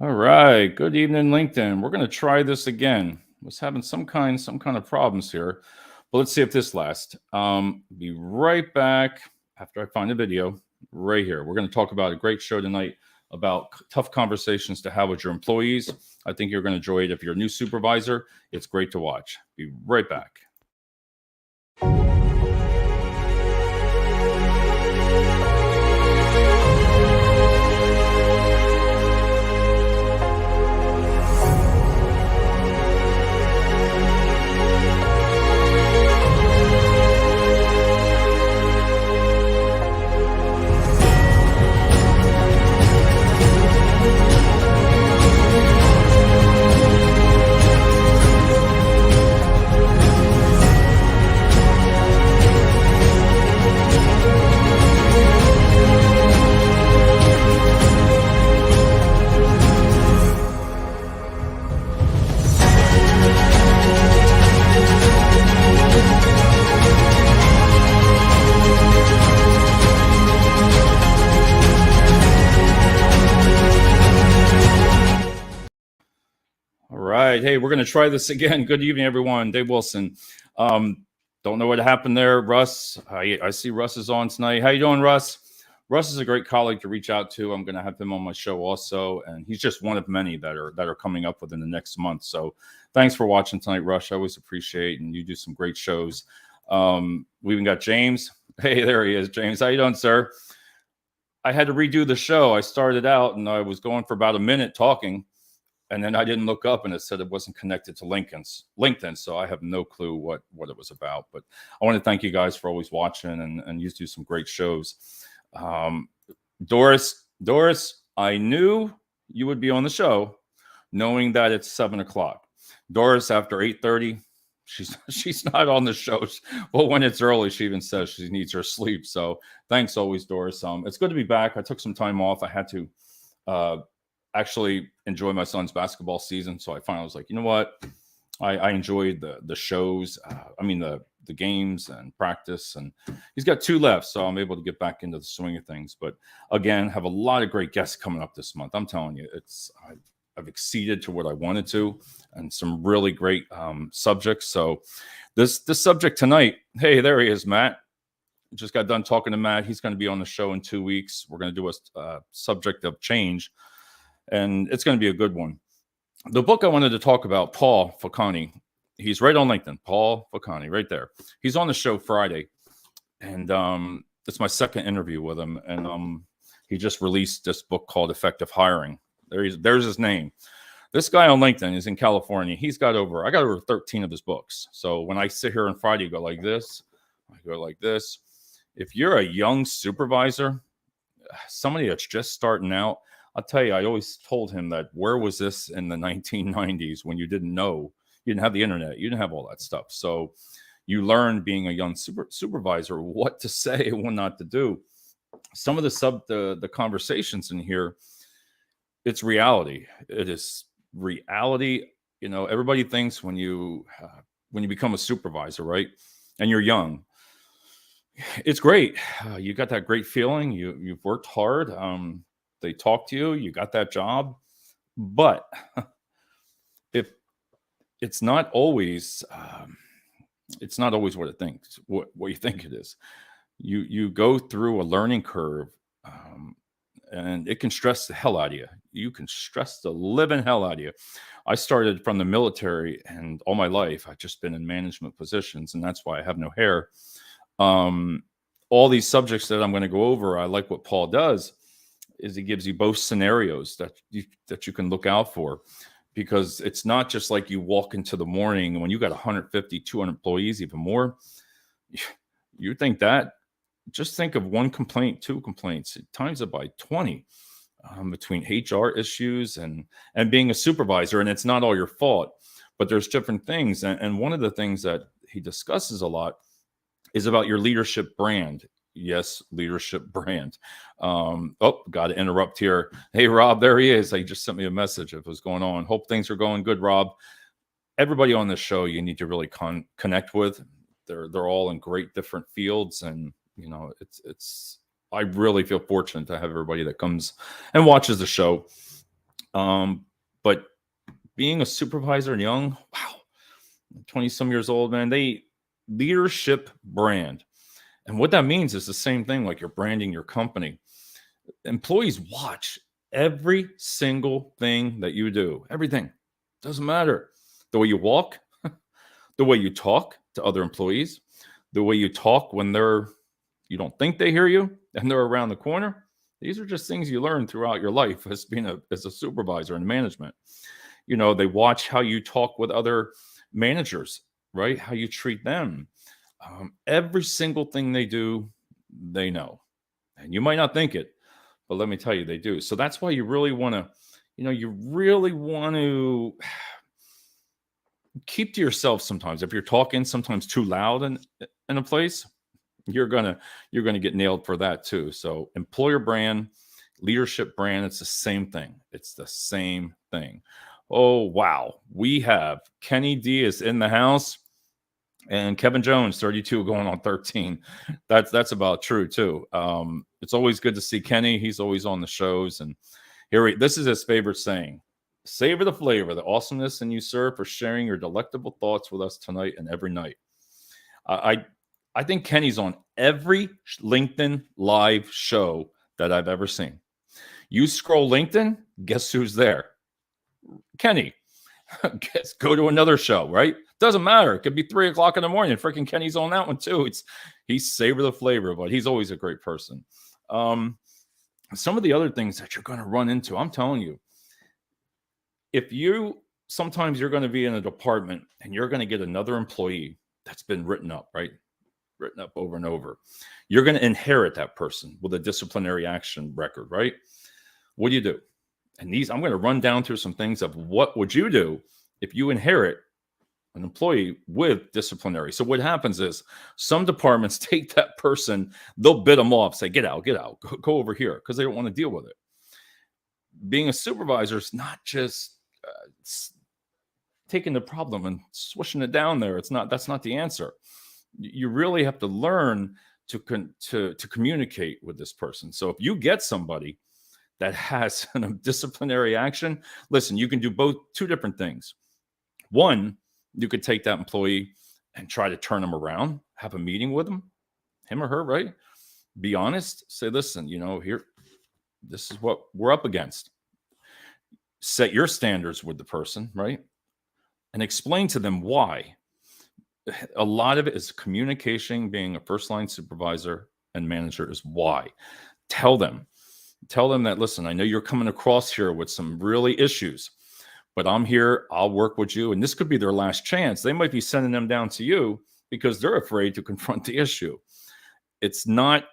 All right. Good evening, LinkedIn. We're going to try this again. Was having some kind of problems here, but let's see if this lasts. Be right back after I find the video right here. We're going to talk about a great show tonight about tough conversations to have with your employees. I think you're going to enjoy it. If you're a new supervisor, it's great to watch. Be right back. All right. Hey, we're going to try this again. Good evening, everyone. Dave Wilson. Don't know what happened there. Russ, I see Russ is on tonight. How you doing, Russ? Russ is a great colleague to reach out to. I'm going to have him on my show also, and he's just one of many that are coming up within the next month. So thanks for watching tonight, Russ. I always appreciate, and you do some great shows. We even got James. Hey, there he is, James. How you doing, sir? I had to redo the show. I started out, and I was going for about a minute talking. And then I didn't look up, and it said it wasn't connected to LinkedIn. So I have no clue what it was about. But I want to thank you guys for always watching, and you do some great shows. Doris, I knew you would be on the show, knowing that it's 7:00. Doris, after 8:30, she's not on the show. Well, when it's early, she even says she needs her sleep. So thanks always, Doris. It's good to be back. I took some time off. I had to actually enjoy my son's basketball season. So I finally was like, you know what? I enjoyed the shows. The games and practice, and he's got 2 left. So I'm able to get back into the swing of things. But again, have a lot of great guests coming up this month. I'm telling you, I've exceeded to what I wanted to, and some really great subjects. So this subject tonight, hey, there he is, Matt. Just got done talking to Matt. He's going to be on the show in 2 weeks. We're going to do a subject of change, and it's going to be a good one. The book I wanted to talk about, Paul Fulcani, he's right on LinkedIn. Paul Fulcani, right there. He's on the show Friday, and it's my second interview with him. And he just released this book called Effective Hiring. There's his name. This guy on LinkedIn is in California. I got over 13 of his books. So when I sit here on Friday, go like this, I go like this. If you're a young supervisor, somebody that's just starting out, I'll tell you, I always told him that where was this in the 1990s when you didn't know, you didn't have the internet, you didn't have all that stuff. So you learn being a young supervisor what to say and what not to do. Some of the conversations in here, it's reality. It is reality. You know, everybody thinks when you become a supervisor, right, and you're young, it's great. You got that great feeling. You've worked hard. They talk to you. You got that job, but if it's not always what it thinks. What you think it is. You go through a learning curve, and it can stress the hell out of you. You can stress the living hell out of you. I started from the military, and all my life I've just been in management positions, and that's why I have no hair. All these subjects that I'm going to go over, I like what Paul does is he gives you both scenarios that you can look out for, because it's not just like you walk into the morning and when you got 150, 200 employees, even more, you think that, just think of 1 complaint, 2 complaints, times it by 20 between HR issues and being a supervisor. And it's not all your fault, but there's different things. And one of the things that he discusses a lot is about your leadership brand. Yes, leadership brand. Got to interrupt here. Hey, Rob, there he is. He just sent me a message of what's going on. Hope things are going good, Rob. Everybody on this show, you need to really connect with. They're all in great different fields, and you know, it's. I really feel fortunate to have everybody that comes and watches the show. But being a supervisor and young, wow, 20 some years old, man, leadership brand. And what that means is the same thing, like you're branding your company. Employees watch every single thing that you do. Everything. Doesn't matter. The way you walk, the way you talk to other employees, the way you talk when you don't think they hear you and they're around the corner. These are just things you learn throughout your life as as a supervisor in management. They watch how you talk with other managers, right? How you treat them. Every single thing they do, they know. And you might not think it, but let me tell you, they do. So that's why you really want to, keep to yourself sometimes. If you're talking sometimes too loud in a place, you're gonna get nailed for that too. So employer brand, leadership brand, it's the same thing. It's the same thing. Oh wow, we have Kenny D is in the house, and Kevin Jones 32 going on 13. That's about true too. It's always good to see Kenny. He's always on the shows, and this is his favorite saying: "Savor the flavor, the awesomeness, and you, sir, for sharing your delectable thoughts with us tonight and every night." I think Kenny's on every LinkedIn live show that I've ever seen. You scroll LinkedIn, guess who's there? Kenny. Go to another show, right? Doesn't matter. It could be 3:00 in the morning. Freaking Kenny's on that one too. He's savor the flavor, but he's always a great person. Some of the other things that you're going to run into, I'm telling you, sometimes you're going to be in a department and you're going to get another employee that's been written up, right? Written up over and over. You're going to inherit that person with a disciplinary action record, right? What do? And I'm going to run down through some things of what would you do if you inherit an employee with disciplinary. So what happens is some departments take that person, they'll bid them off, say, get out, go over here, because they don't want to deal with it. Being a supervisor is not just taking the problem and swishing it down there. That's not the answer. You really have to learn to communicate with this person. So if you get somebody that has a disciplinary action, listen, you can do two different things. One, you could take that employee and try to turn them around, have a meeting with him or her, right? Be honest, say, listen, this is what we're up against. Set your standards with the person, right? And explain to them why. A lot of it is communication. Being a first line supervisor and manager is why. Tell them that, listen, I know you're coming across here with some really issues, but I'm here. I'll work with you. And this could be their last chance. They might be sending them down to you because they're afraid to confront the issue. It's not,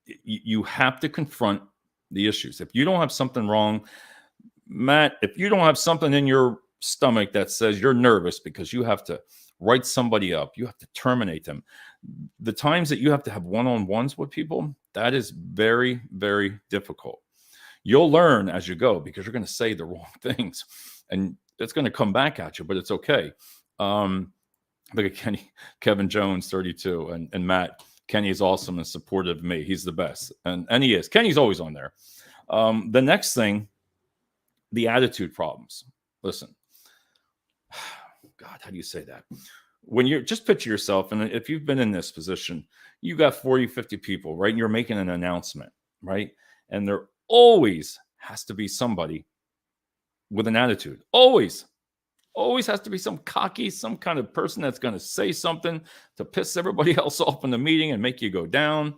you have to confront the issues. If you don't have something wrong, Matt, if you don't have something in your stomach that says you're nervous because you have to write somebody up, you have to terminate them, the times that you have to have one-on-ones with people, that is very, very difficult. You'll learn as you go because you're going to say the wrong things and it's going to come back at you, but it's okay. Look at Kevin Jones, 32, and Matt. Kenny is awesome and supportive of me. He's the best. And he is. Kenny's always on there. The next thing, the attitude problems. Listen, God, how do you say that? When you're, just picture yourself, and if you've been in this position, you got 40, 50 people, right? And you're making an announcement, right? And there always has to be somebody with an attitude. Always has to be some cocky, some kind of person that's going to say something to piss everybody else off in the meeting and make you go down.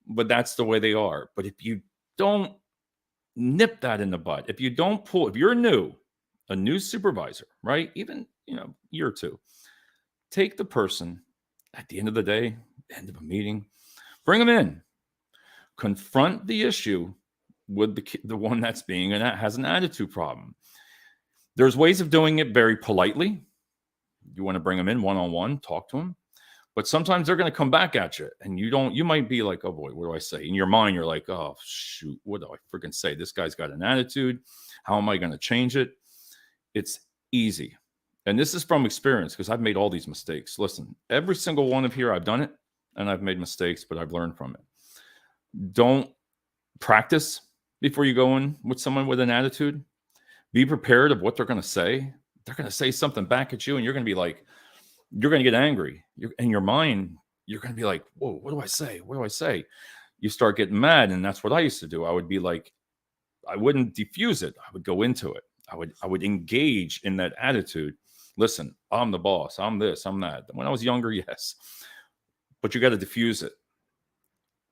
But that's the way they are. But if you don't nip that in the bud, if you're a new supervisor, right? Even, year or two, take the person at the end of the day, end of a meeting, bring them in, confront the issue with the one that's has an attitude problem. There's ways of doing it very politely. You want to bring them in one-on-one, talk to them, but sometimes they're going to come back at you and you might be like, oh boy, what do I say? In your mind, you're like, oh shoot, what do I freaking say? This guy's got an attitude. How am I going to change it? It's easy. And this is from experience because I've made all these mistakes. Listen, every single one of here, I've done it and I've made mistakes, but I've learned from it. Don't practice before you go in with someone with an attitude. Be prepared of what they're going to say. They're going to say something back at you, and you're going to be like, you're going to get angry. In your mind, you're going to be like, whoa, what do I say? What do I say? You start getting mad. And that's what I used to do. I would be like, I wouldn't diffuse it. I would go into it. I would engage in that attitude. Listen, I'm the boss. I'm this, I'm that. When I was younger, yes. But you got to diffuse it.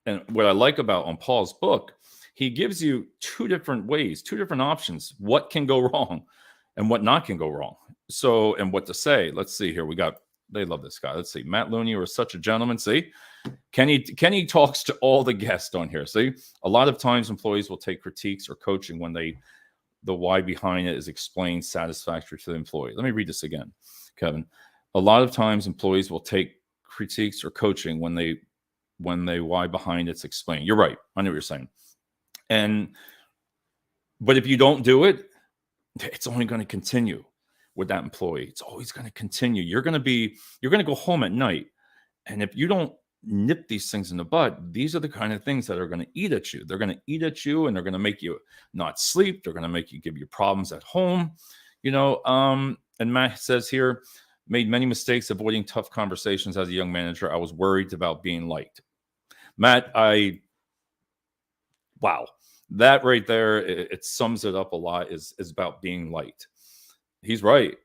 And what I like about on Paul's book, he gives you two different ways, two different options, what can go wrong and what not can go wrong. So, and what to say. Let's see here. They love this guy. Let's see. Matt Looney was such a gentleman. See, Kenny talks to all the guests on here. See, a lot of times employees will take critiques or coaching when the why behind it is explained satisfactory to the employee. Let me read this again, Kevin. A lot of times employees will take critiques or coaching when they why behind it's explained. You're right. I know what you're saying. But if you don't do it, it's only going to continue with that employee. It's always going to continue. You're going to go home at night. And if you don't nip these things in the bud, these are the kind of things that are going to eat at you. They're going to eat at you, and they're going to make you not sleep. They're going to make you give you problems at home. And Matt says here, made many mistakes avoiding tough conversations as a young manager. I was worried about being liked. Matt, wow, that right there, it sums it up a lot, is about being liked. He's right.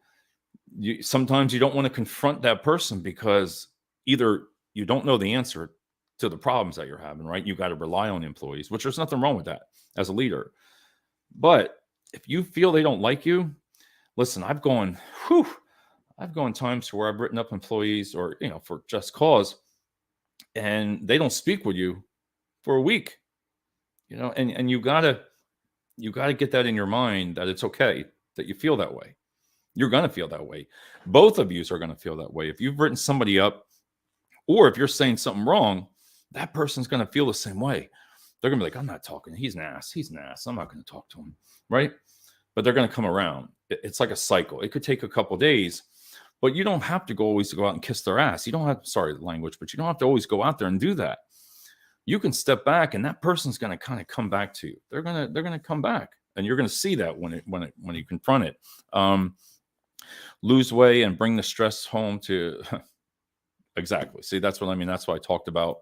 Sometimes you don't want to confront that person because either you don't know the answer to the problems that you're having, right? You got to rely on employees, which there's nothing wrong with that as a leader. But if you feel they don't like you, listen, I've gone times where I've written up employees or, for just cause, and they don't speak with you for a week, and you gotta get that in your mind that it's okay that you feel that way. You're going to feel that way. Both of you are going to feel that way. If you've written somebody up, or if you're saying something wrong, that person's going to feel the same way. They're going to be like, I'm not talking. He's an ass. I'm not going to talk to him. Right. But they're going to come around. It's like a cycle. It could take a couple of days, but you don't have to always go out and kiss their ass. You don't have, sorry, the language, but you don't have to always go out there and do that. You can step back, and that person's going to kind of come back to you. They're going to come back, and you're going to see that when you confront it. Lose weight and bring the stress home to exactly. See, that's what I mean. That's what I talked about.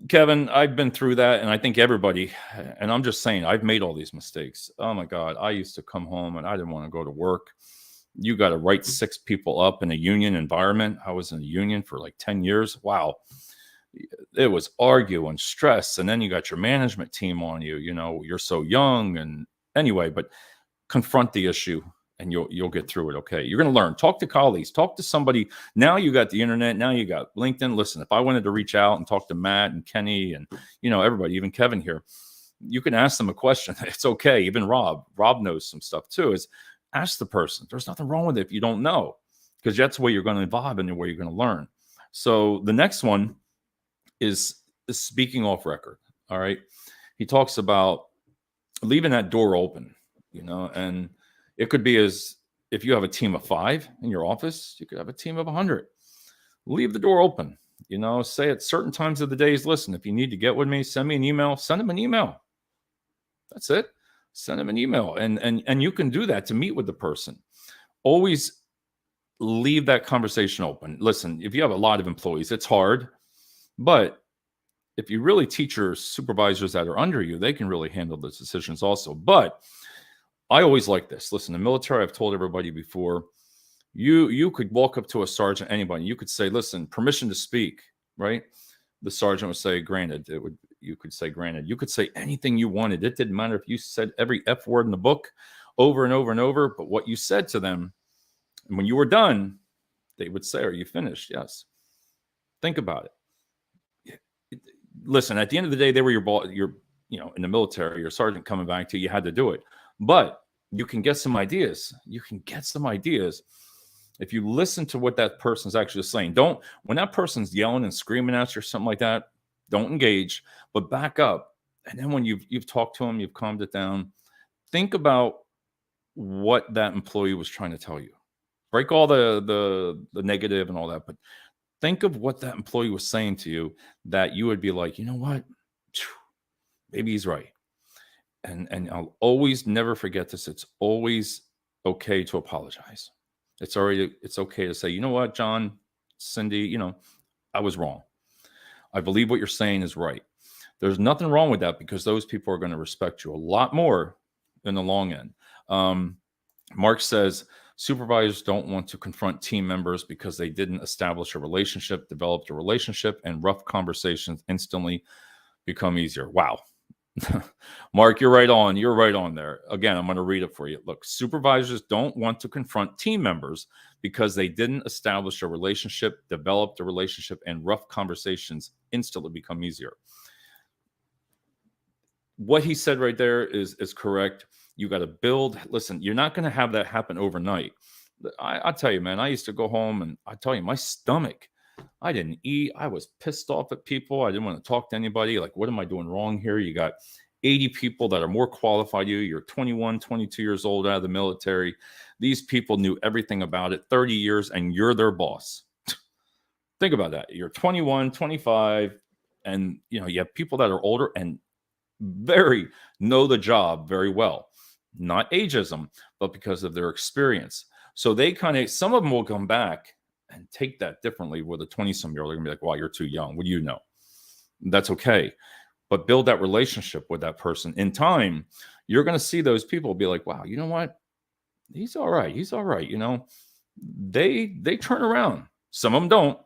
Kevin, I've been through that, and I think everybody, and I'm just saying, I've made all these mistakes. Oh my God. I used to come home and I didn't want to go to work. You got to write 6 people up in a union environment. I was in a union for like 10 years. Wow. It was argue and stress. And then you got your management team on you, you're so young. And anyway, but confront the issue and you'll get through it. Okay. You're going to learn, talk to colleagues, talk to somebody. Now you got the internet. Now you got LinkedIn. Listen, if I wanted to reach out and talk to Matt and Kenny and, everybody, even Kevin here, you can ask them a question. It's okay. Even Rob knows some stuff too, is ask the person. There's nothing wrong with it if you don't know, because that's where you're going to evolve and where you're going to learn. So the next one is speaking off record. All right. He talks about leaving that door open, and it could be as if you have a team of 5 in your office, you could have a team of 100. Leave the door open, say at certain times of the days, listen, if you need to get with me, send me an email, send them an email. That's it. Send them an email. And you can do that to meet with the person. Always leave that conversation open. Listen, if you have a lot of employees, it's hard, but if you really teach your supervisors that are under you, they can really handle those decisions also. But I always like this. Listen, the military, I've told everybody before, you could walk up to a sergeant, anybody, you could say, listen, permission to speak, right? The sergeant would say, granted. You could say, granted. You could say anything you wanted. It didn't matter if you said every F word in the book over and over and over, but what you said to them, and when you were done, they would say, are you finished? Yes. Think about it. Listen, at the end of the day, they were your boss, in the military, your sergeant coming back to you, you had to do it. But you can get some ideas. If you listen to what that person's actually saying. When that person's yelling and screaming at you or something like that, don't engage, but back up. And then when you've talked to them, you've calmed it down, think about what that employee was trying to tell you. Break all the negative and all that, but think of what that employee was saying to you that you would be like, you know what? Maybe he's right. and I'll always never forget this. It's always okay to apologize. It's okay to say, you know what, John, Cindy, I was wrong. I believe what you're saying is right. There's nothing wrong with that because those people are going to respect you a lot more in the long end. Mark says supervisors don't want to confront team members because they didn't establish a relationship, developed a relationship, and rough conversations instantly become easier. Wow. Mark, you're right on. You're right on there. Again, I'm going to read it for you. Look, supervisors don't want to confront team members because they didn't establish a relationship, developed a relationship, and rough conversations instantly become easier. What he said right there is correct. You got to build. Listen, you're not going to have that happen overnight. I tell you, man, I used to go home and I tell you, my stomach, I didn't eat. I was pissed off at people. I didn't want to talk to anybody. Like, what am I doing wrong here? You got 80 people that are more qualified than you. You're 21, 22 years old out of the military. These people knew everything about it, 30 years, and you're their boss. Think about that. You're 21, 25, and you have people that are older and very know the job very well. Not ageism, but because of their experience. So they some of them will come back and take that differently with a 20-some-year-old. They're going to be like, well, you're too young. What do you know? That's okay. But build that relationship with that person. In time, you're going to see those people be like, wow, you know what? He's all right. He's all right. They turn around. Some of them don't.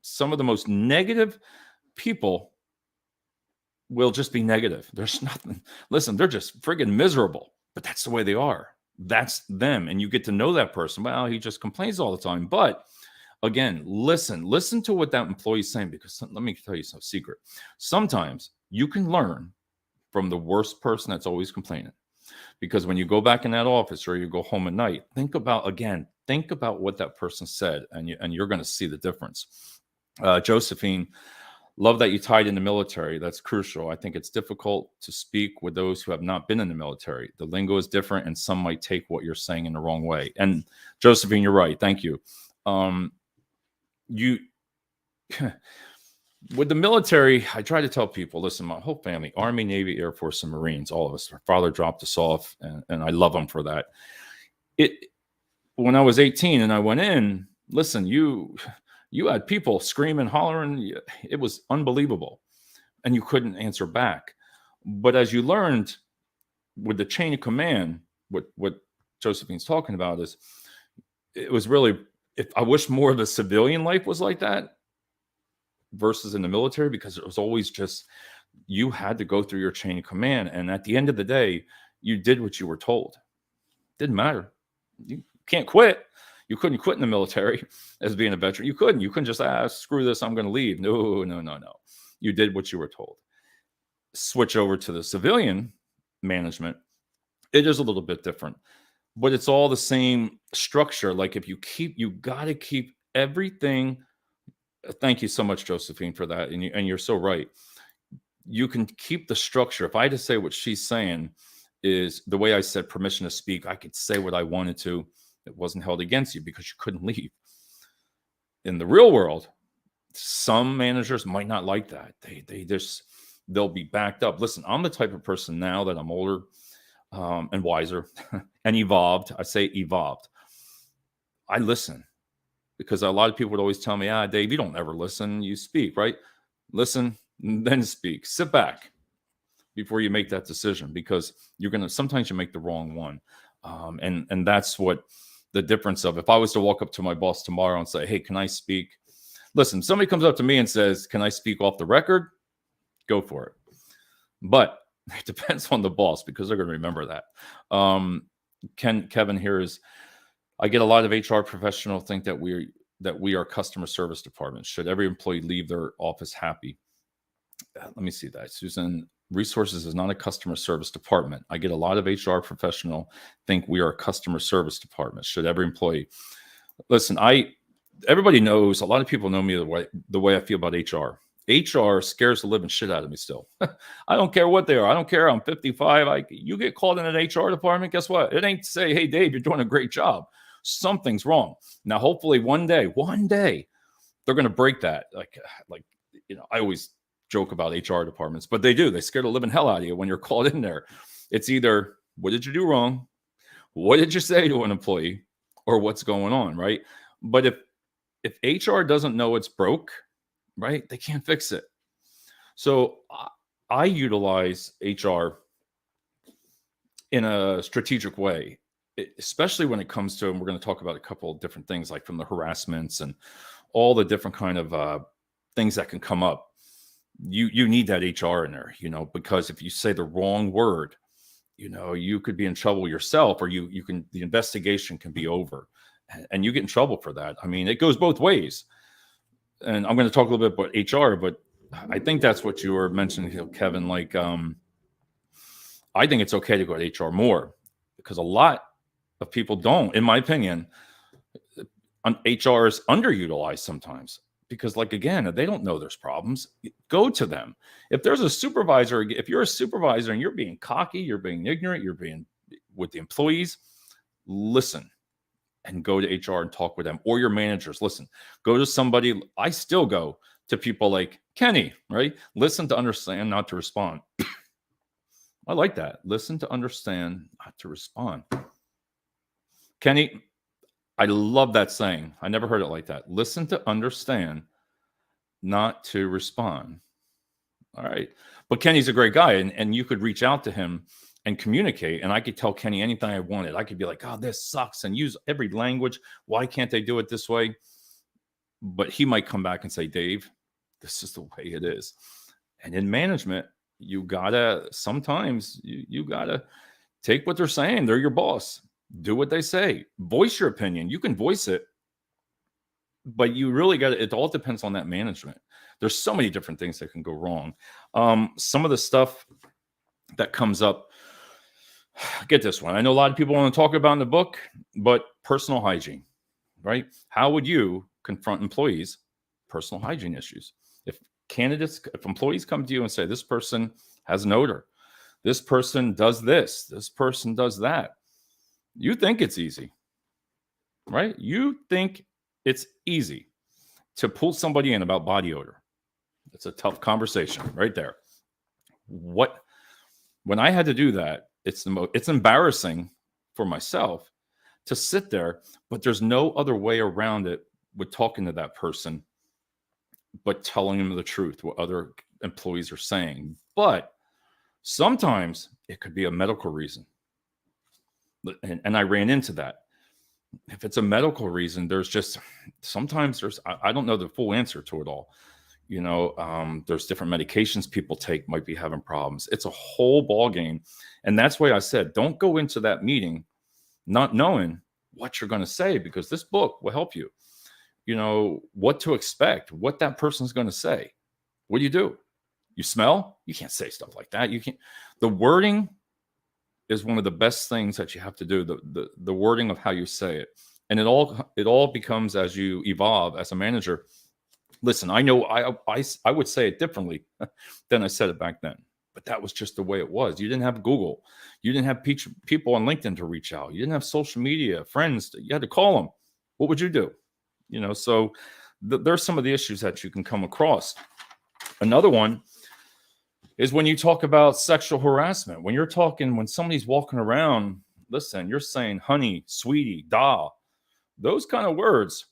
Some of the most negative people will just be negative. There's nothing. Listen, they're just friggin' miserable, but that's the way they are. That's them. And you get to know that person. Well, he just complains all the time. But again, listen to what that employee is saying, because let me tell you some secret. Sometimes you can learn from the worst person that's always complaining, because when you go back in that office or you go home at night, think about what that person said, and you're going to see the difference. Josephine, love that you tied in the military. That's crucial. I think it's difficult to speak with those who have not been in the military. The lingo is different, and some might take what you're saying in the wrong way. And Josephine, you're right. Thank you. You with the military, I try to tell people, listen, my whole family, Army, Navy, Air Force, and Marines, all of us, our father dropped us off, and I love him for that. When I was 18 and I went in, listen, you had people screaming, hollering. It was unbelievable. And you couldn't answer back. But as you learned with the chain of command, what Josephine's talking about is, it was really, if I wish more of the civilian life was like that versus in the military, because it was always just, you had to go through your chain of command. And at the end of the day, you did what you were told. Didn't matter. You can't quit. You couldn't quit in the military as being a veteran. You couldn't just, screw this, I'm going to leave. No. You did what you were told. Switch over to the civilian management. It is a little bit different, but it's all the same structure. Like, if you got to keep everything. Thank you so much, Josephine, for that. And you're so right. You can keep the structure. If I had to say what she's saying is, the way I said permission to speak, I could say what I wanted to. It wasn't held against you because you couldn't leave. In the real world, some managers might not like that. They'll be backed up. Listen, I'm the type of person now that I'm older and wiser and evolved. I say evolved. I listen, because a lot of people would always tell me, Dave, you don't ever listen. You speak, right? Listen, then speak. Sit back before you make that decision, because sometimes you make the wrong one. And that's what the difference of, if I was to walk up to my boss tomorrow and say, hey, can I speak? Listen, somebody comes up to me and says, can I speak off the record? Go for it. But it depends on the boss, because they're going to remember that. Kevin here is, I get a lot of HR professionals think that we are customer service department. Should every employee leave their office happy? Let me see that. Susan, resources is not a customer service department. I get a lot of HR professional think we are a customer service department. Should every employee listen? Everybody knows, a lot of people know me the way I feel about HR. HR scares the living shit out of me still. I don't care what they are. I don't care. I'm 55. You get called in an HR department, guess what? It ain't to say, hey, Dave, you're doing a great job. Something's wrong. Now, hopefully one day, they're going to break that. Like, I always joke about HR departments, but they do. They scare the living hell out of you when you're called in there. It's either, what did you do wrong? What did you say to an employee? Or what's going on, right? But if HR doesn't know it's broke, right, they can't fix it. So I utilize HR in a strategic way, especially when it comes to, and we're going to talk about a couple of different things, like from the harassments and all the different kind of things that can come up. You need that HR in there, because if you say the wrong word, you could be in trouble yourself, or the investigation can be over, and you get in trouble for that. I mean, it goes both ways. And I'm going to talk a little bit about HR, but I think that's what you were mentioning, Kevin. Like, I think it's okay to go to HR more, because a lot of people don't, in my opinion. HR is underutilized sometimes, because, like, again, they don't know there's problems. Go to them. If there's a supervisor, if you're a supervisor and you're being cocky, you're being ignorant, you're being with the employees, listen and go to HR and talk with them, or your managers. Listen, go to somebody. I still go to people like Kenny, right? Listen to understand, not to respond. I like that. Listen to understand, not to respond. Kenny, I love that saying. I never heard it like that. Listen to understand, not to respond. All right. But Kenny's a great guy, and you could reach out to him and communicate. And I could tell Kenny anything I wanted. I could be like, oh, this sucks, and use every language. Why can't they do it this way? But he might come back and say, Dave, this is the way it is. And in management, you gotta, sometimes you gotta take what they're saying. They're your boss. Do what they say. Voice your opinion. You can voice it, but you really got to, it all depends on that management. There's so many different things that can go wrong. Some of the stuff that comes up, get this one. I know a lot of people want to talk about in the book, but personal hygiene, right? How would you confront employees' personal hygiene issues? If employees come to you and say, this person has an odor, this person does this person does that, you think it's easy, right? You think it's easy to pull somebody in about body odor. It's a tough conversation right there. When I had to do that, it's embarrassing for myself to sit there, but there's no other way around it with talking to that person, but telling them the truth, what other employees are saying. But sometimes it could be a medical reason. And I ran into that. If it's a medical reason, sometimes I don't know the full answer to it all. There's different medications people take, might be having problems. It's a whole ball game. And that's why I said, don't go into that meeting not knowing what you're going to say, because this book will help you, what to expect, what that person's going to say. What do? You smell? You can't say stuff like that. You can't. The wording is one of the best things that you have to do, the wording of how you say it. And it all becomes, as you evolve as a manager. Listen, I know I would say it differently than I said it back then, but that was just the way it was. You didn't have Google. You didn't have people on LinkedIn to reach out. You didn't have social media, friends. You had to call them. What would you do? So there's some of the issues that you can come across. Another one is when you talk about sexual harassment. When somebody's walking around, listen, you're saying honey, sweetie, doll, those kind of words,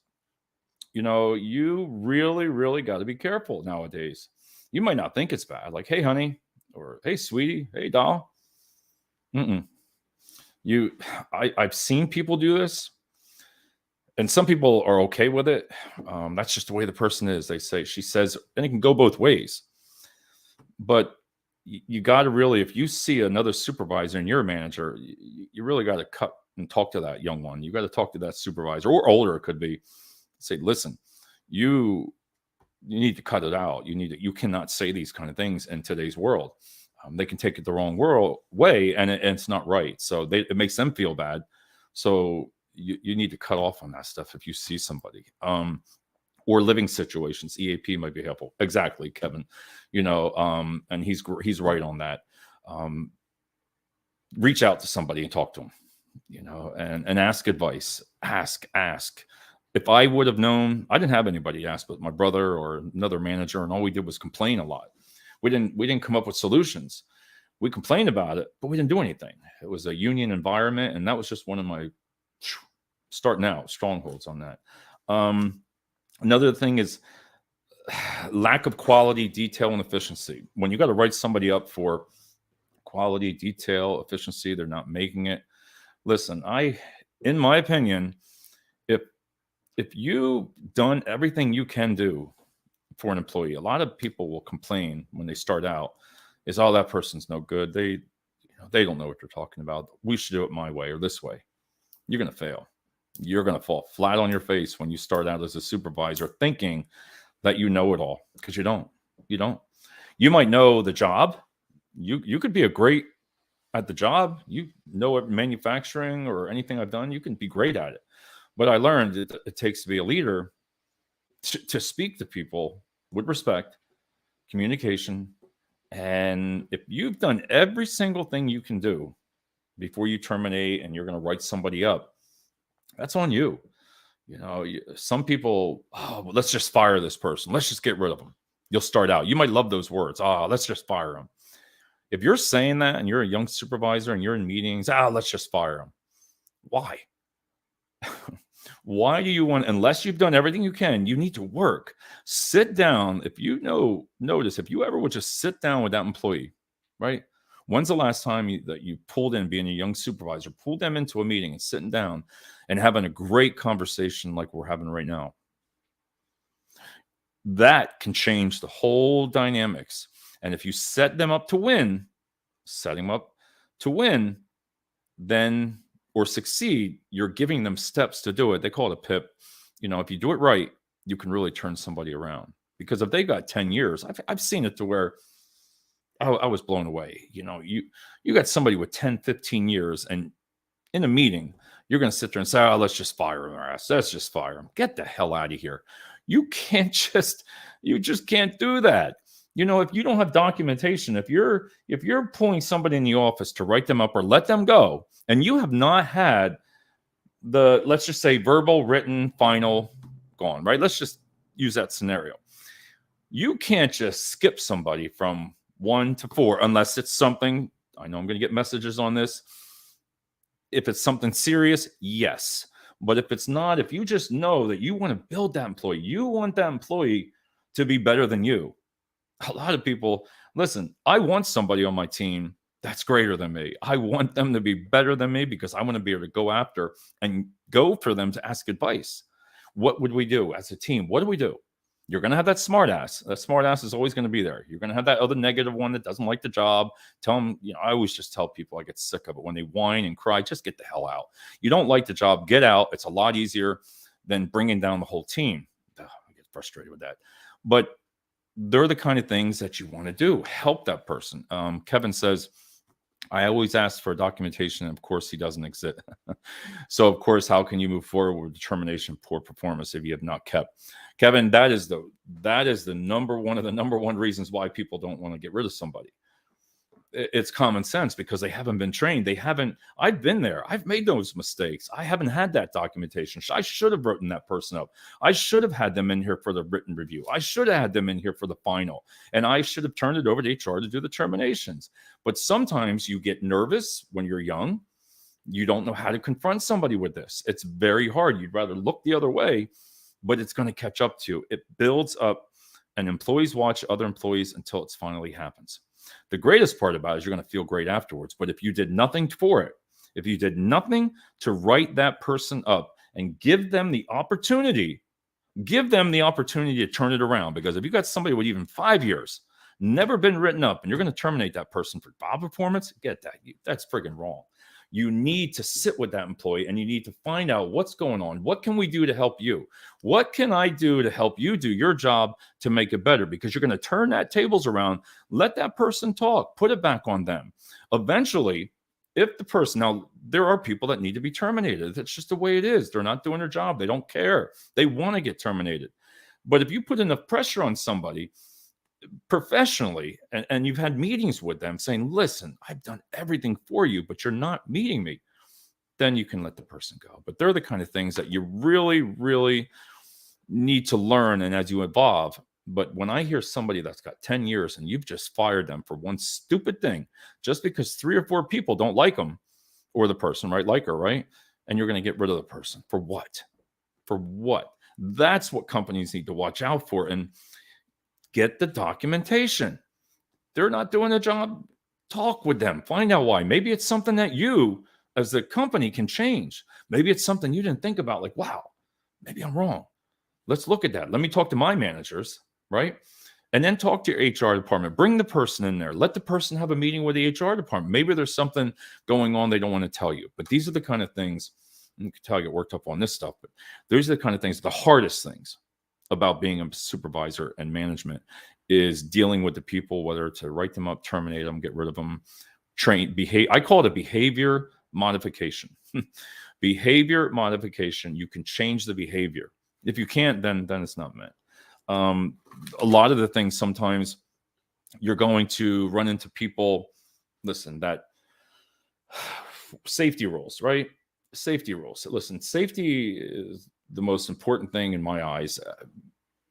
you really, really got to be careful nowadays. You might not think it's bad, like, hey, honey, or hey, sweetie, hey, doll. I've seen people do this, and some people are okay with it. That's just the way the person is. She says, and it can go both ways. But you got to really, if you see another supervisor and you're a manager, you really got to cut and talk to that young one. You got to talk to that supervisor, or older, it could be. Say, listen, you need to cut it out. You cannot say these kind of things in today's world. They can take it the wrong way, and it's not right. So it makes them feel bad. So you need to cut off on that stuff if you see somebody. Or living situations, EAP might be helpful. Exactly, Kevin. And he's right on that. Reach out to somebody and talk to them, and ask advice. Ask. If I would have known, I didn't have anybody to ask but my brother or another manager, and all we did was complain a lot. We didn't come up with solutions. We complained about it, but we didn't do anything. It was a union environment, and that was just one of my starting out strongholds on that. Another thing is lack of quality, detail, and efficiency. When you got to write somebody up for quality, detail, efficiency, they're not making it. Listen, in my opinion, if you've done everything you can do for an employee, a lot of people will complain when they start out is, oh, that person's no good. They don't know what they're talking about. We should do it my way or this way. You're going to fail. You're going to fall flat on your face when you start out as a supervisor thinking that you know it all, because you don't. You might know the job. You could be a great at the job. You know manufacturing or anything I've done, you can be great at it. But I learned it takes to be a leader to speak to people with respect, communication. And if you've done every single thing you can do before you terminate and you're going to write somebody up, that's on you. Some people, oh, well, let's just fire this person. Let's just get rid of them. You'll start out. You might love those words. Oh, let's just fire them. If you're saying that and you're a young supervisor and you're in meetings, let's just fire them. Why? Why do you want, unless you've done everything you can, you need to work. Sit down. If you notice, if you ever would just sit down with that employee, right? When's the last time that you pulled in, being a young supervisor, pulled them into a meeting and sitting down and having a great conversation like we're having right now? That can change the whole dynamics. And if you set them up to win, then or succeed, you're giving them steps to do it. They call it a PIP. If you do it right, you can really turn somebody around. Because if they got 10 years, I've seen it to where I was blown away. You got somebody with 10, 15 years, and in a meeting, you're going to sit there and say, oh, let's just fire him. Let's just fire him. Get the hell out of here. You just can't do that. If you don't have documentation, if you're pulling somebody in the office to write them up or let them go, and you have not had let's just say verbal, written, final, gone, right? Let's just use that scenario. You can't just skip somebody from 1 to 4 unless it's something, I know I'm going to get messages on this. If it's something serious, yes. But if it's not, if you just know that you want to build that employee, you want that employee to be better than you. A lot of people, listen, I want somebody on my team that's greater than me. I want them to be better than me because I want to be able to go after and go for them to ask advice. What would we do as a team? What do we do? You're going to have that smart ass. That smart ass is always going to be there. You're going to have that other negative one that doesn't like the job. Tell them, I always just tell people, I get sick of it when they whine and cry, just get the hell out. You don't like the job, get out. It's a lot easier than bringing down the whole team. I get frustrated with that. But they're the kind of things that you want to do. Help that person. Kevin says, I always ask for documentation. And of course, he doesn't exist. So, of course, how can you move forward with determination, poor performance if you have not kept? Kevin, that is the number one reasons why people don't want to get rid of somebody. It's common sense because they haven't been trained. I've been there. I've made those mistakes. I haven't had that documentation. I should have written that person up. I should have had them in here for the written review. I should have had them in here for the final. And I should have turned it over to HR to do the terminations. But sometimes you get nervous when you're young. You don't know how to confront somebody with this. It's very hard. You'd rather look the other way, but it's going to catch up to you. It builds up, and employees watch other employees until it finally happens. The greatest part about it is you're going to feel great afterwards. But if you did nothing for it, if you did nothing to write that person up and give them the opportunity to turn it around, because if you got somebody with even 5 years, never been written up, and you're going to terminate that person for bad performance, get that. That's friggin' wrong. You need to sit with that employee and you need to find out what's going on. What can we do to help you? What can I do to help you do your job to make it better? Because you're going to turn that tables around. Let that person talk. Put it back on them. Eventually, if the person, now there are people that need to be terminated. That's just the way it is. They're not doing their job. They don't care. They want to get terminated. But if you put enough pressure on somebody professionally, and you've had meetings with them saying, listen, I've done everything for you, but you're not meeting me, then you can let the person go. But they're the kind of things that you really, really need to learn. And as you evolve, But when I hear somebody that's got 10 years and you've just fired them for one stupid thing, just because 3 or 4 people don't like them or the person, right? Like her, right? And you're going to get rid of the person for what? For what? That's what companies need to watch out for and get the documentation. They're not doing a job. Talk with them. Find out why. Maybe it's something that you, as the company, can change. Maybe it's something you didn't think about. Like, wow, maybe I'm wrong. Let's look at that. Let me talk to my managers, right? And then talk to your HR department. Bring the person in there. Let the person have a meeting with the HR department. Maybe there's something going on they don't want to tell you. But these are the kind of things, you can tell I get worked up on this stuff, but these are the kind of things, the hardest things about being a supervisor and management is dealing with the people, whether to write them up, terminate them, get rid of them, train, behave. I call it a behavior modification. Behavior modification. You can change the behavior. If you can't, then it's not meant. A lot of the things, sometimes you're going to run into people, listen, that safety rules, right? Safety rules. Listen, safety is the most important thing in my eyes,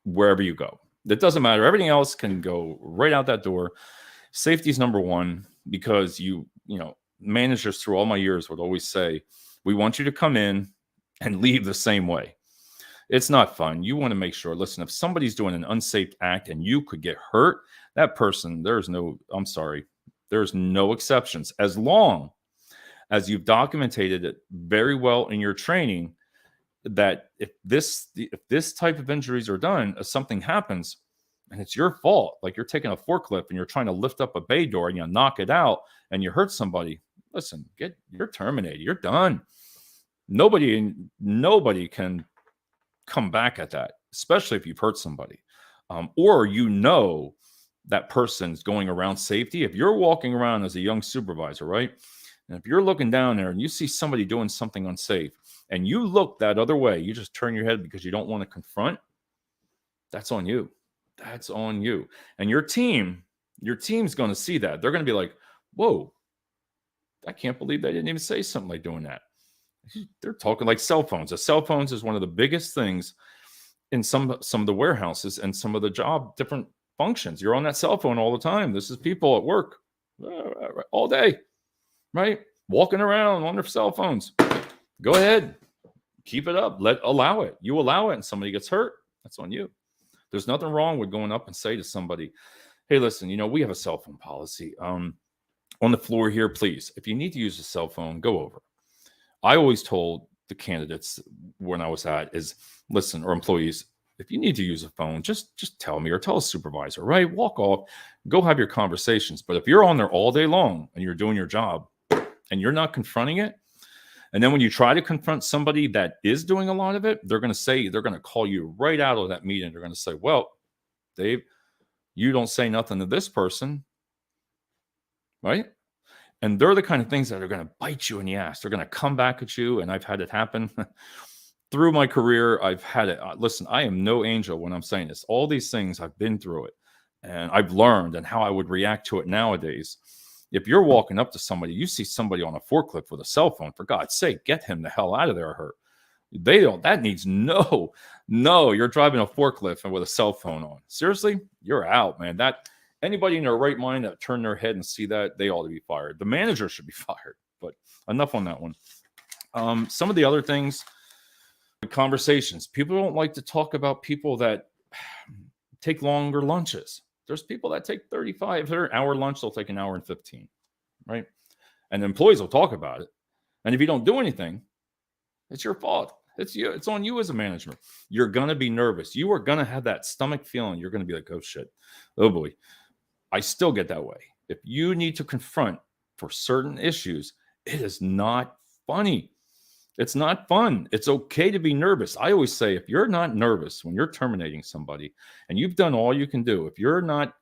wherever you go. It doesn't matter. Everything else can go right out that door. Safety is number one, because you know, managers through all my years would always say, we want you to come in and leave the same way. It's not fun. You want to make sure, listen, if somebody's doing an unsafe act and you could get hurt, that person, there's no exceptions. As long as you've documented it very well in your training, that if this type of injuries are done, if something happens and it's your fault, like you're taking a forklift and you're trying to lift up a bay door and you knock it out and you hurt somebody, listen, you're terminated. You're done. Nobody can come back at that, especially if you've hurt somebody, or that person's going around safety. If you're walking around as a young supervisor, right, and if you're looking down there and you see somebody doing something unsafe and you look that other way, you just turn your head because you don't want to confront, that's on you. That's on you. And your team's going to see that. They're going to be like, whoa, I can't believe they didn't even say something like doing that. They're talking like cell phones. The cell phones is one of the biggest things in some of the warehouses and some of the job different functions. You're on that cell phone all the time. This is people at work all day, right? Walking around on their cell phones. Go ahead, keep it up. Allow it. You allow it, and somebody gets hurt. That's on you. There's nothing wrong with going up and say to somebody, "Hey, listen, we have a cell phone policy on the floor here. Please, if you need to use a cell phone, go over." I always told the candidates when I was listen, or employees, if you need to use a phone, just tell me or tell a supervisor, right? Walk off, go have your conversations. But if you're on there all day long and you're doing your job and you're not confronting it, and then when you try to confront somebody that is doing a lot of it, they're going to call you right out of that meeting. They're going to say, well, Dave, you don't say nothing to this person, right? And they're the kind of things that are going to bite you in the ass. They're going to come back at you. And I've had it happen through my career. I've had it. Listen, I am no angel when I'm saying this. All these things, I've been through it. And I've learned and how I would react to it nowadays. If you're walking up to somebody, you see somebody on a forklift with a cell phone, for God's sake, get him the hell out of there, hurt. That needs no, you're driving a forklift and with a cell phone on. Seriously, you're out, man. Anybody in their right mind that turn their head and see that, they ought to be fired. The manager should be fired. But enough on that one. Some of the other things, conversations. People don't like to talk about people that take longer lunches. There's people that take 35, if they're an hour lunch, they'll take an hour and 15, right? And the employees will talk about it. And if you don't do anything, it's your fault. It's you. It's on you as a manager. You're going to be nervous. You are going to have that stomach feeling. You're going to be like, oh, shit. Oh, boy. I still get that way. If you need to confront for certain issues, it is not funny. It's not fun. It's okay to be nervous. I always say, if you're not nervous when you're terminating somebody and you've done all you can do, if you're not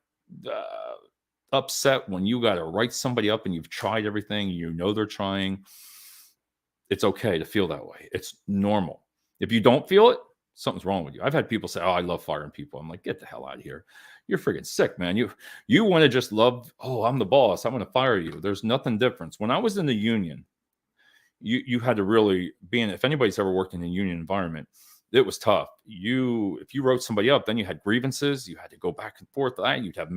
upset when you got to write somebody up and you've tried everything, they're trying, it's okay to feel that way. It's normal. If you don't feel it, something's wrong with you. I've had people say, oh, I love firing people. I'm like, get the hell out of here. You're freaking sick, man. You want to just love, oh, I'm the boss, I'm going to fire you. There's nothing different. When I was in the union, you had to really be in, if anybody's ever worked in a union environment, it was tough. If you wrote somebody up, then you had grievances. You had to go back and forth. You'd have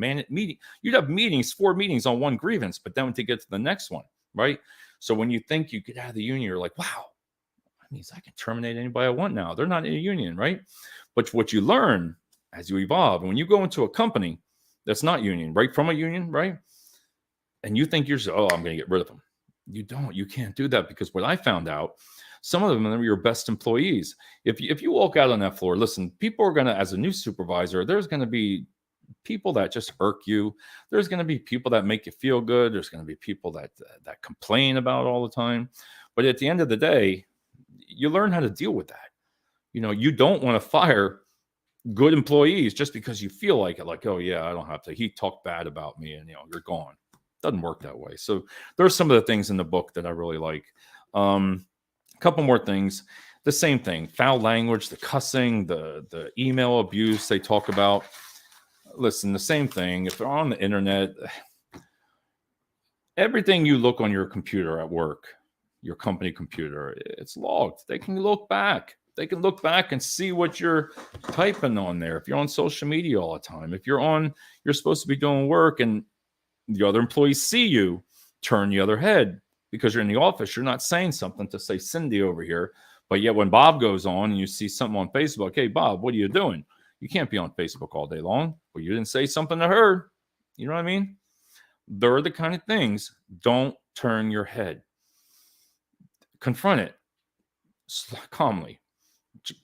you'd have meetings, 4 meetings on one grievance, but then to get to the next one, right? So when you think you get out of the union, you're like, wow, that means I can terminate anybody I want now. They're not in a union, right? But what you learn as you evolve, and when you go into a company that's not union, right, from a union, right, and you think oh, I'm going to get rid of them. You don't. You can't do that, because what I found out, some of them are your best employees. If you walk out on that floor, listen, people are going to, as a new supervisor, there's going to be people that just irk you. There's going to be people that make you feel good. There's going to be people that complain about all the time. But at the end of the day, you learn how to deal with that. You don't want to fire good employees just because you feel like it. Like, oh yeah, I don't have to. He talked bad about me, and you're gone. Doesn't work that way. So there's some of the things in the book that I really like. A couple more things. The same thing: foul language, the cussing, the email abuse they talk about. Listen, the same thing. If they're on the internet, everything you look on your computer at work, your company computer, it's logged. They can look back. They can look back and see what you're typing on there. If you're on social media all the time, if you're supposed to be doing work and the other employees see you, turn the other head because you're in the office. You're not saying something to say Cindy over here. But yet when Bob goes on and you see something on Facebook, hey, Bob, what are you doing? You can't be on Facebook all day long. Well, you didn't say something to her. You know what I mean? They're the kind of things. Don't turn your head. Confront it calmly.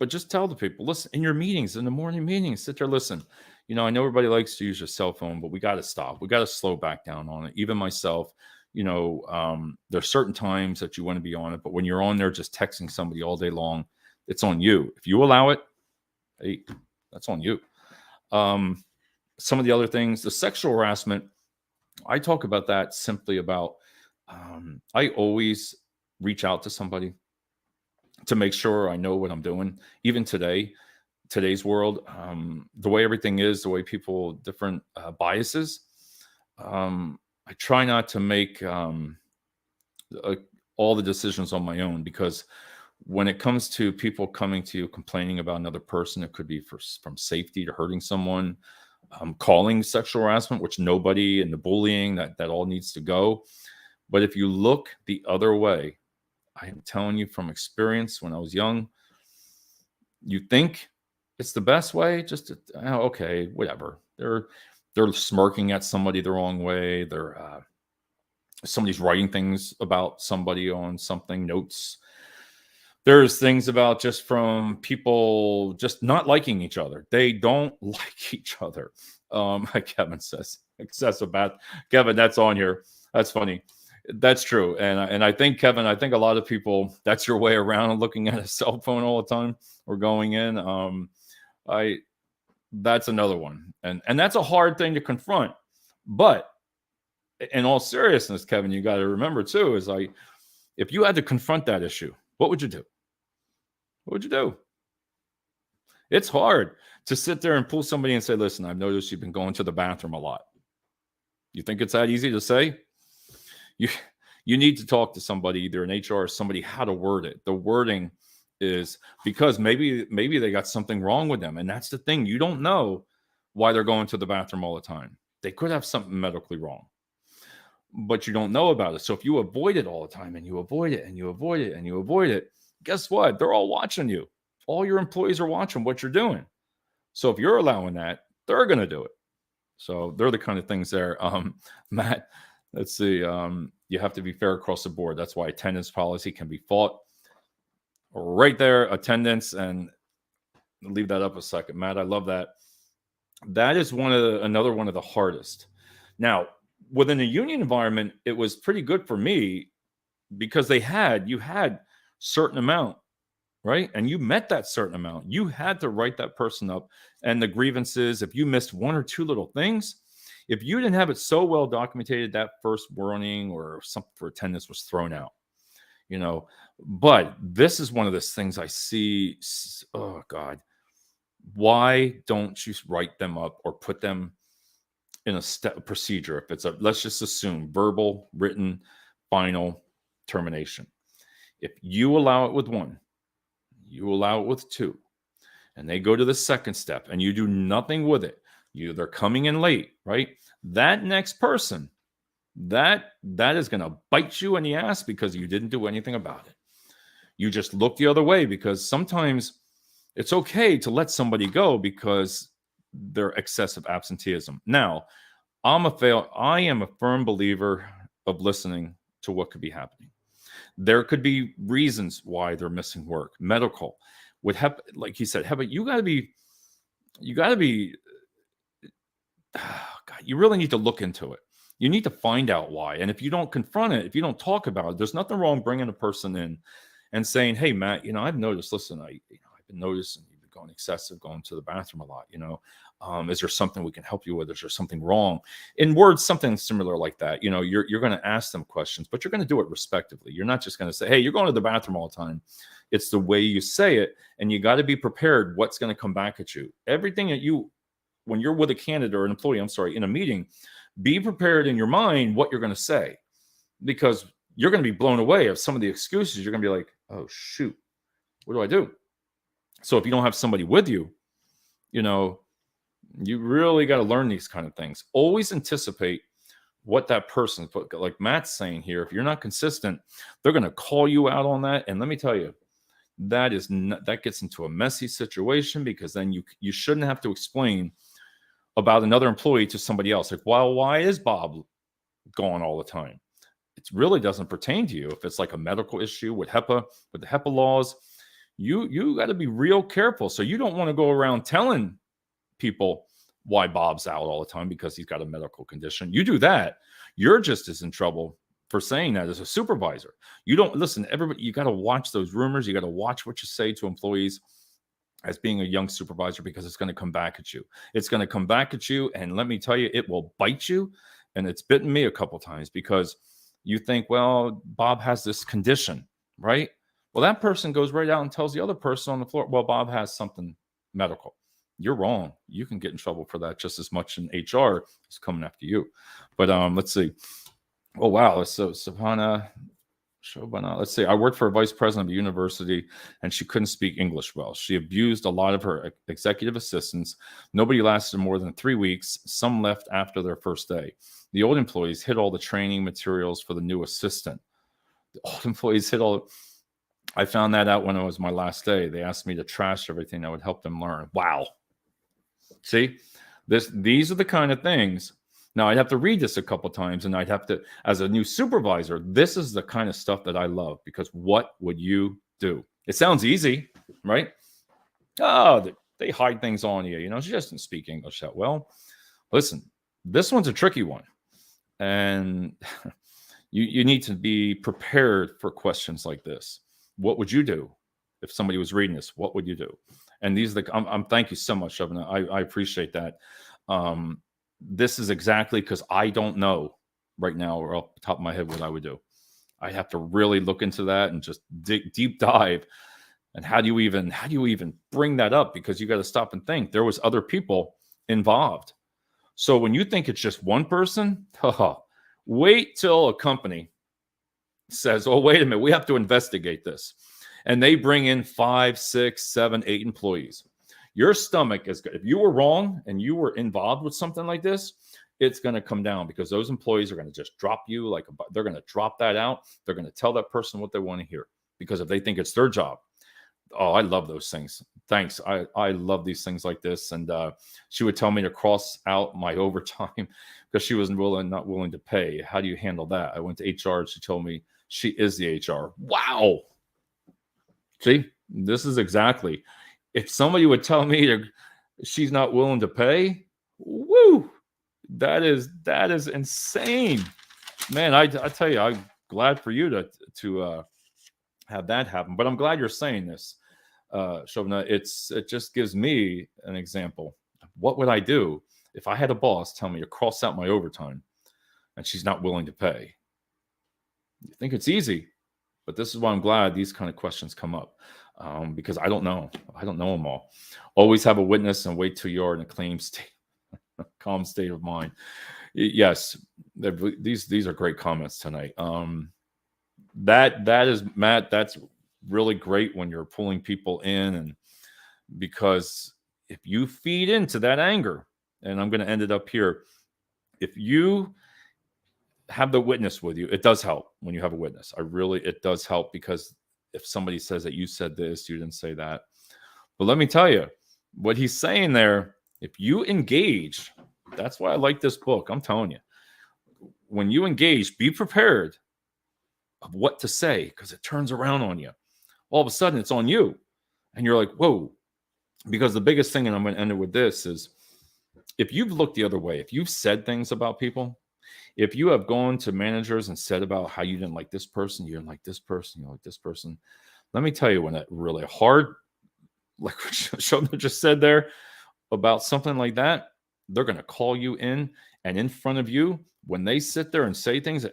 But just tell the people, listen, in your meetings, in the morning meetings, sit there, listen. I know everybody likes to use your cell phone, but we got to stop. We got to slow back down on it. Even myself, there's certain times that you want to be on it, but when you're on there just texting somebody all day long, it's on you. If you allow it, hey, that's on you. Some of the other things, the sexual harassment, I talk about that simply about, I always reach out to somebody to make sure I know what I'm doing. Even today's world, the way everything is, the way people, different biases, I try not to make all the decisions on my own, because when it comes to people coming to you complaining about another person, it could be from safety to hurting someone, calling sexual harassment, which nobody, and the bullying, that all needs to go. But if you look the other way, I am telling you from experience, when I was young, you think it's the best way, just to, okay, whatever. They're smirking at somebody the wrong way. Somebody's writing things about somebody on something, notes. There's things about just from people just not liking each other. They don't like each other. Kevin says excessive bath. Kevin, that's on here. That's funny. That's true. And I think, Kevin, I think a lot of people, that's your way around looking at a cell phone all the time or going in. That's another one. And that's a hard thing to confront. But in all seriousness, Kevin, you got to remember too, is if you had to confront that issue, what would you do? What would you do? It's hard to sit there and pull somebody and say, listen, I've noticed you've been going to the bathroom a lot. You think it's that easy to say? You need to talk to somebody, either in HR or somebody, how to word it. The wording is, because maybe they got something wrong with them. And that's the thing. You don't know why they're going to the bathroom all the time. They could have something medically wrong, but you don't know about it. So if you avoid it all the time, and you avoid it and you avoid it and you avoid it, guess what? They're all watching you. All your employees are watching what you're doing. So if you're allowing that, they're going to do it. So they're the kind of things there. Matt, let's see. You have to be fair across the board. That's why attendance policy can be fought. Right there, attendance, and leave that up a second. Matt, I love that. That is another one of the hardest. Now, within a union environment, it was pretty good for me, because you had certain amount, right? And you met that certain amount. You had to write that person up, and the grievances, if you missed one or two little things, if you didn't have it so well documented, that first warning or something for attendance was thrown out, But this is one of those things I see. Oh God, why don't you write them up or put them in a procedure? If it's let's just assume verbal, written, final termination. If you allow it with one, you allow it with two, and they go to the second step and you do nothing with it, they're coming in late, right? That next person, that is going to bite you in the ass because you didn't do anything about it. You just look the other way, because sometimes it's okay to let somebody go because they're excessive absenteeism. Now, I am a firm believer of listening to what could be happening. There could be reasons why they're missing work, medical. Like he said, you got to be, God, you really need to look into it. You need to find out why. And if you don't confront it, if you don't talk about it, there's nothing wrong bringing a person in and saying, hey, Matt, I've noticed, listen, I've been noticing you've been going excessive, going to the bathroom a lot, is there something we can help you with? Is there something wrong? In words, something similar like that. You're going to ask them questions, but you're going to do it respectively. You're not just going to say, hey, you're going to the bathroom all the time. It's the way you say it. And you got to be prepared what's going to come back at you. Everything that when you're with a candidate or an employee, in a meeting, be prepared in your mind what you're going to say, because you're going to be blown away of some of the excuses. You're going to be like, oh, shoot, what do I do? So if you don't have somebody with you, you really got to learn these kind of things. Always anticipate what that person, like Matt's saying here, if you're not consistent, they're going to call you out on that. And let me tell you, that gets into a messy situation, because then you shouldn't have to explain about another employee to somebody else. Like, well, why is Bob gone all the time? It really doesn't pertain to you. If it's like a medical issue with HEPA, with the HEPA laws, you got to be real careful. So you don't want to go around telling people why Bob's out all the time because he's got a medical condition. You do that, you're just as in trouble for saying that as a supervisor. You don't listen, everybody, you got to watch those rumors. You got to watch what you say to employees as being a young supervisor, because it's going to come back at you. It's going to come back at you. And let me tell you, it will bite you. And it's bitten me a couple times, because you think, well, Bob has this condition, right? Well, that person goes right out and tells the other person on the floor, well, Bob has something medical. You're wrong. You can get in trouble for that just as much in HR as coming after you. But let's see. Oh, wow. So Shobana, let's see. I worked for a vice president of a university, and she couldn't speak English well. She abused a lot of her executive assistants. Nobody lasted more than 3 weeks. Some left after their first day. The old employees hid all the training materials for the new assistant. The old employees hid all. I found that out when it was my last day. They asked me to trash everything that would help them learn. Wow. See, these are the kind of things. Now, I'd have to read this a couple times, and I'd have to, as a new supervisor, this is the kind of stuff that I love, because what would you do? It sounds easy, right? Oh, they hide things on you. She doesn't speak English that well. Listen, this one's a tricky one. And you need to be prepared for questions like this. What would you do if somebody was reading this? What would you do? And these are the, thank you so much, Shovana. I appreciate that. This is exactly, because I don't know right now or off the top of my head what I would do. I have to really look into that and just deep dive. And how do you even bring that up? Because you got to stop and think. There was other people involved. So when you think it's just one person, wait till a company says, oh, wait a minute, we have to investigate this. And they bring in 5, 6, 7, 8 employees. Your stomach is good. If you were wrong and you were involved with something like this, it's going to come down, because those employees are going to just drop you they're going to drop that out. They're going to tell that person what they want to hear, because if they think it's their job. Oh, I love those things. Thanks. I love these things like this. And she would tell me to cross out my overtime because she was not willing to pay. How do you handle that? I went to HR. She told me she is the HR. Wow. See, this is exactly. If somebody would tell me she's not willing to pay, woo, that is insane, man. I tell you, I'm glad for you to have that happen. But I'm glad you're saying this, Shobana. It just gives me an example. What would I do if I had a boss tell me to cross out my overtime and she's not willing to pay? You think it's easy, but this is why I'm glad these kind of questions come up, because I don't know. I don't know them all. Always have a witness and wait till you're in a calm state of mind. Yes, these are great comments tonight. That is, Matt, that's really great when you're pulling people in, and because if you feed into that anger, and I'm going to end it up here, if you have the witness with you, it does help when you have a witness. It does help, because if somebody says that you said this, you didn't say that. But let me tell you, what he's saying there, if you engage, that's why I like this book. I'm telling you, when you engage, be prepared of what to say, because it turns around on you. All of a sudden, it's on you. And you're like, whoa. Because the biggest thing, and I'm going to end it with this, is if you've looked the other way, if you've said things about people, if you have gone to managers and said about how you didn't like this person, you didn't like this person, you like this person, let me tell you, when that really hard, like what Shona just said there about something like that, they're going to call you in, and in front of you, when they sit there and say things,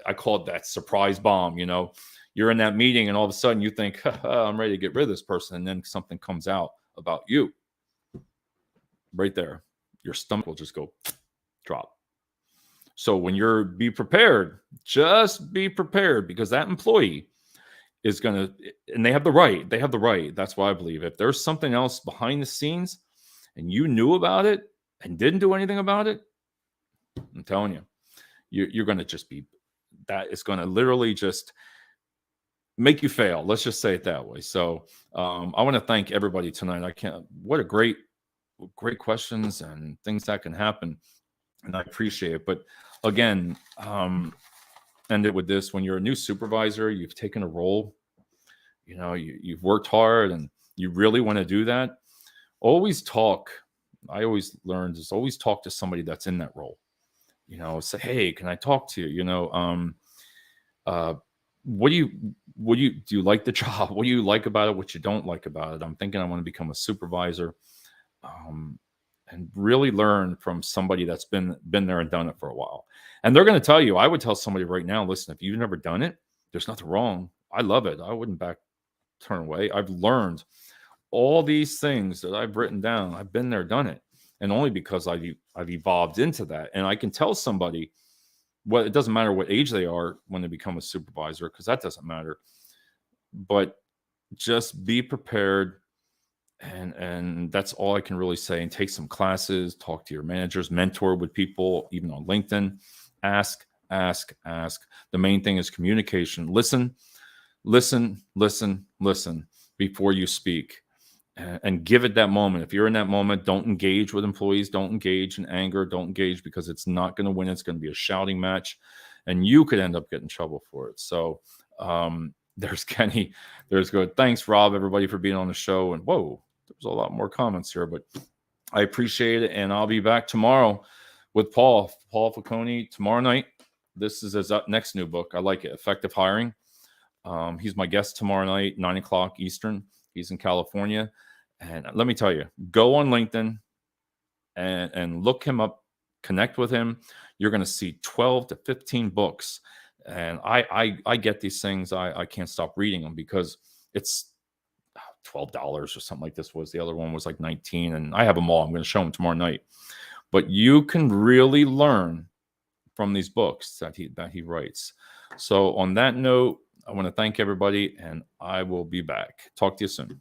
I call it that surprise bomb. You're in that meeting, and all of a sudden you think, I'm ready to get rid of this person, and then something comes out about you. Right there, your stomach will just go drop. So when be prepared, just be prepared, because that employee is going to, and they have the right. That's why I believe if there's something else behind the scenes and you knew about it and didn't do anything about it, I'm telling you, you're going to just be, that is going to literally just make you fail. Let's just say it that way. So I want to thank everybody tonight. What a great questions and things that can happen. And I appreciate it. But again, end it with this. When you're a new supervisor, you've taken a role, you've worked hard and you really want to do that. Always talk. I always learned is always talk to somebody that's in that role. Say, hey, can I talk to you? Do you like the job? What do you like about it? What you don't like about it? I'm thinking I want to become a supervisor. And really learn from somebody that's been there and done it for a while. And they're going to tell you, I would tell somebody right now, listen, if you've never done it, there's nothing wrong. I love it. I wouldn't turn away. I've learned all these things that I've written down. I've been there, done it. And only because I've evolved into that. And I can tell somebody, well, it doesn't matter what age they are when they become a supervisor, because that doesn't matter. But just be prepared. And that's all I can really say. And take some classes, talk to your managers, mentor with people, even on LinkedIn. Ask. The main thing is communication. Listen before you speak, and give it that moment. If you're in that moment, don't engage with employees. Don't engage in anger. Don't engage, because it's not going to win. It's going to be a shouting match, and you could end up getting in trouble for it. So there's Kenny. There's good. Thanks, Rob, everybody, for being on the show. And whoa, there's a lot more comments here, but I appreciate it. And I'll be back tomorrow with Paul Falcone tomorrow night. This is his next new book. I like it. Effective Hiring. He's my guest tomorrow night, 9:00 Eastern. He's in California. And let me tell you, go on LinkedIn and look him up, connect with him. You're going to see 12 to 15 books. And I get these things. I can't stop reading them, because it's $12 or something like this was. The other one was like $19, and I have them all. I'm going to show them tomorrow night. But you can really learn from these books that he writes. So on that note, I want to thank everybody, and I will be back. Talk to you soon.